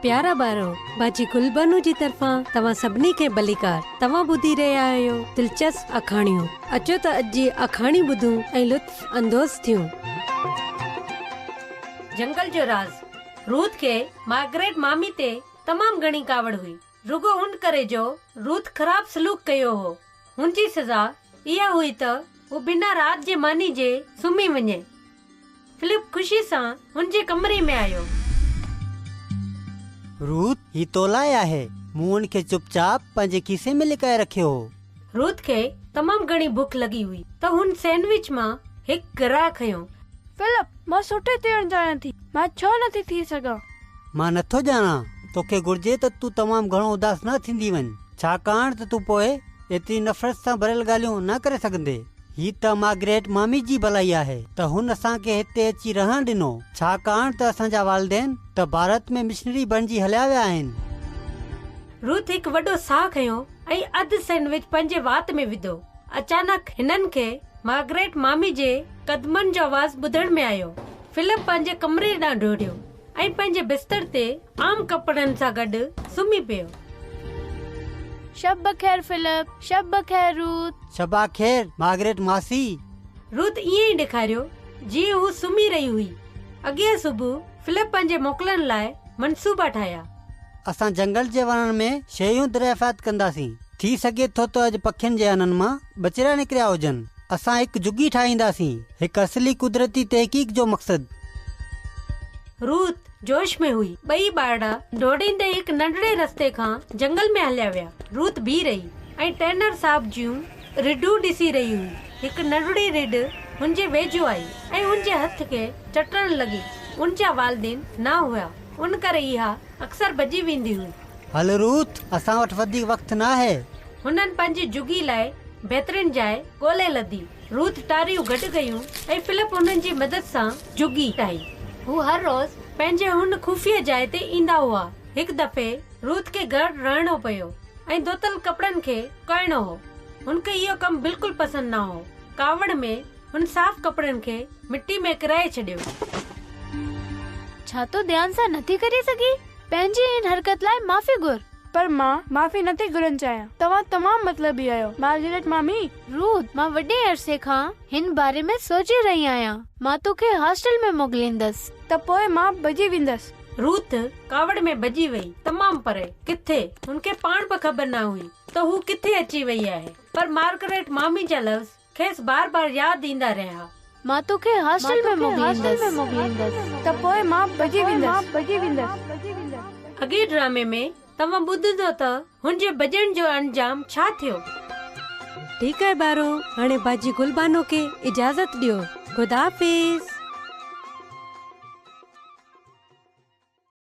प्यारा ॿारो, बाजी गुलबनू जी तरफ़ां तव्हां सभिनी खे भलीकार। तव्हां ॿुधी रहिया आहियो दिलचस्प अखाणियूं। अचो त अॼु जी अखाणी ॿुधूं ऐं लुत्फ़ अंदोज़ थियूं। जंगल जो राज़। रूथ खे मार्गरेट मामी ते तमाम घणी कावड़ हुई, रुगो उन करे जो रूथ ख़राब सलूक कयो हो। हुनजी सज़ा इहा हुई त वो बिना रात जे मानी जे सुम्ही वञे। फिलिप खुशी सां हुनजे कमरे में आयो। रूथ ही तोलाए आहे, मूं उनखे चुपचाप पंहिंजे खीसे में लिकाए रखियो हो। रूथ खे तमाम घणी भुख लगी हुई त हुन सैंडविच मां हिक गिराह खयो। फिलिप, मां सुठे थियण चाहियां थी, मां छो नथी थी सघां? मां नथो ॼाणा, तोखे घुर्जे त तूं तमाम घणो उदास न थींदी वञ, छाकाणि त तूं पोइ एतिरी नफ़रत सां भरियल ॻाल्हियूं न करे सघंदे। ही त मार्गरेट मामी जी भलाई आहे त हुन असांखे हिते अची रहण ॾिनो, छाकाणि त असांजा वालिदैन त भारत में मिशनरी बणिजी हलिया विया आहिनि। रूथ हिकु वॾो साह खयो ऐं अधु सैंडविच पंहिंजे वात में विधो। अचानक हिननि खे मार्गरेट मामी जे कदमनि जो आवाज़ ॿुधण में आयो। फिलिप पंहिंजे कमरे ॾांहुं दौड़ियो ऐं पंहिंजे बिस्तर ते आम कपड़नि सां गॾु सुम्ही पियो। शब ख़ैर फिलिप, शब ख़ैर रूथ। शबा ख़ैर मार्गरेट मासी। रूथ ईअं ई ॾेखारियो जीअं हू सुम्ही रही हुई। अॻे सुबुह फिलिप पंहिंजे मोकलण लाइ मनसूबा ठाहिया। असां जंगल जे वणनि में शयूं दरियाफ़त कंदासीं। थी सघे थो त अॼु पखियुनि जे हननि मां बचड़ा निकिरिया हुजनि। असां हिकु जुगी ठाहींदासीं, हिकु असली कुदरती तहक़ीक़ जो मक़सद। रूथ जोश में हुई। ॿई ॿारड़ा दौड़ींदे हिकु नंढड़े रस्ते खां जंगल में हलिया विया। रूथ बीह रही ऐं टैनर साहब जूं रिढूं ॾिसी रही हुई। हिकु नंढड़ी रिढ हुनजे वेझो आई ऐं हुनजे हथ खे चटण लॻी। उनजा वालिदैन न हुआ, उन करे इहा अक्सर भॼी वेंदी हुई। हल रूथ, असां वटि वधीक वक़्तु न आहे। हुननि पंहिंजी जुगी लाइ बहितरीन जाइ ॻोल्हे लधी। रूथ टारियूं गॾु कयूं ऐं फिलिप हुननि जी मदद सां जुगी ठाही। हू हर रोज़ पंहिंजे हुन खुफ़िया जाइ ते ईंदा हुआ। हिकु दफ़े रूथ खे घर रहणो पियो ऐं धोतल कपड़नि खे करणो हो। हुनखे इहो कमु बिल्कुलु पसंदि न हो। कावड़ में हुन साफ़ कपड़नि खे मिट्टी में किराए छॾियो। छा तो ध्यान सां नथी करे सघी? पंहिंजी इन हरकत लाइ माफ़ी घुर। पर मां माफ़ी नथी घुरनि चाहियां। तव्हां तमामु मतलबी आहियो मार्गरेट मामी। रूथ, मां वॾे अरसे खां हिन बारे में सोचे रही आहियां। मां तोखे हॉस्टल में मोकिलींदसि त पोइ मां भॼी वेंदसि। रूथ कावड़ में भॼी वई, तमामु परे। किथे हुनखे पाण बि ख़बर न हुई त हू किथे अची वई आहे। पर मार्गरेट मामी जा लफ़्ज़ खेसि बार बार यादि ईंदा रहिया। मां तोखे हॉस्टल में मोकिलींदसि त पोइ मां भॼी वेंदसि। अॻे ड्रामे में तव्हां ॿुधंदो त हुनजे भॼण जो अंजाम छा थियो। ठीकु आहे ॿारो, हाणे बाजी गुलबानो खे इजाज़त ॾियो। ख़ुदा हाफ़िज़।